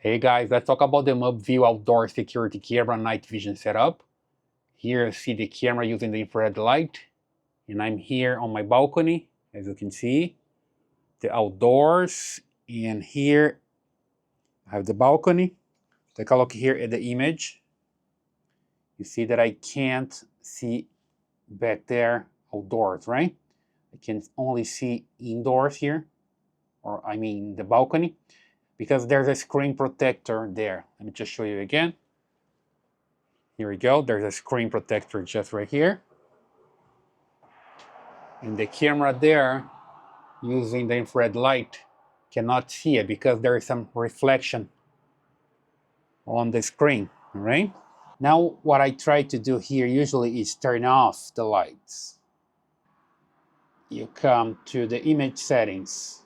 Hey guys, let's talk about the Mubview Outdoor Security Camera night vision setup. Here you see the camera using the infrared light, and I'm here on my balcony, as you can see, the outdoors, and here I have the balcony. Take a look here at the image. You see that I can't see back there outdoors, right? I can only see indoors here, or I mean the balcony, because there's a screen protector there. Let me just show you again. Here we go, there's a screen protector just right here. And the camera there, using the infrared light, cannot see it because there is some reflection on the screen, all right? Now, what I try to do here usually is turn off the lights. You come to the image settings.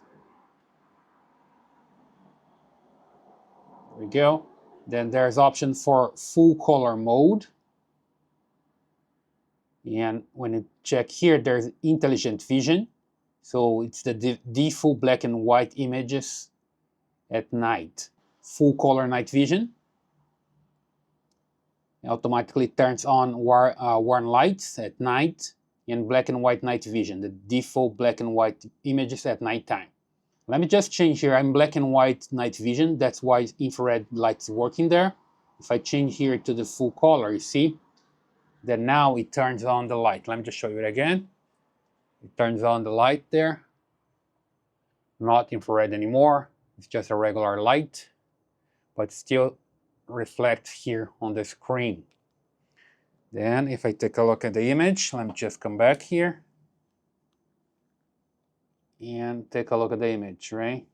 There we go. Then there's option for full color mode. And when you check here, there's intelligent vision. So it's the default black and white images at night. Full color night vision. It automatically turns on warm lights at night and black and white night vision, the default black and white images at nighttime. Let me just change here. I'm black and white night vision. That's why infrared light's working there. If I change here to the full color, you see that now it turns on the light. Let me just show you it again. It turns on the light there. Not infrared anymore. It's just a regular light, but still reflects here on the screen. Then if I take a look at the image, let me just come back here and take a look at the image, right?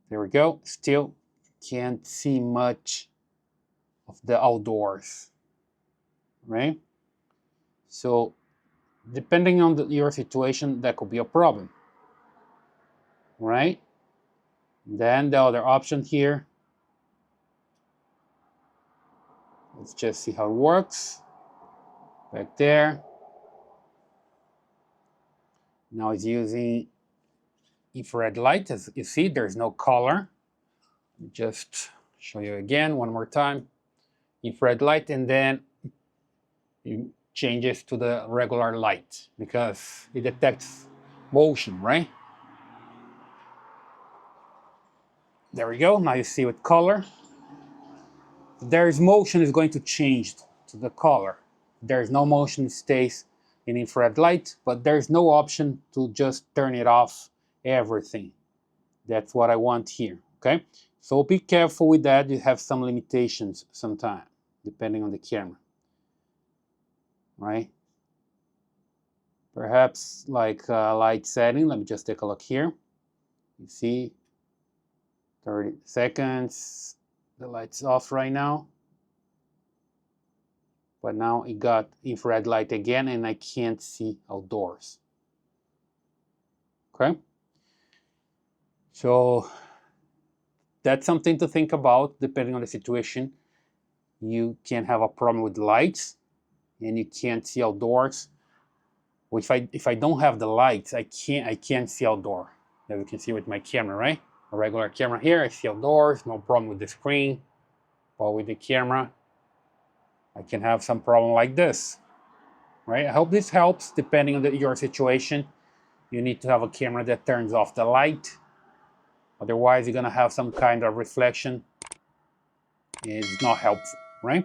There we go. Still can't see much of the outdoors, right? So depending on your situation, that could be a problem, right? Then the other option here, let's just see how it works. Back there. Now it's using infrared light. As you see, there's no color. Just show you again one more time. Infrared light, and then it changes to the regular light because it detects motion, right? There we go. Now you see with color. If there is motion, it's going to change to the color. If there is no motion, it stays in infrared light, but there's no option to just turn it off everything. That's what I want here, okay? So be careful with that. You have some limitations sometimes, depending on the camera, right? Perhaps like light setting. Let me just take a look here. You see, 30 seconds. The light's off right now. But now it got infrared light again and I can't see outdoors. Okay? So that's something to think about depending on the situation. You can have a problem with lights and you can't see outdoors. If I don't have the lights, I can't see outdoor. As you can see with my camera, right? A regular camera here, I see outdoors, no problem with the screen. But with the camera, I can have some problem like this, right? I hope this helps. Depending on your situation, you need to have a camera that turns off the light. Otherwise, you're gonna have some kind of reflection. It's not helpful, right?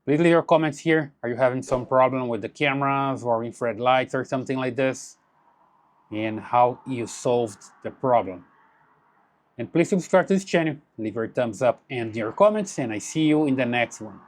Please leave your comments here. Are you having some problem with the cameras or infrared lights or something like this? And how you solved the problem. And please subscribe to this channel, leave your thumbs up and your comments, and I see you in the next one.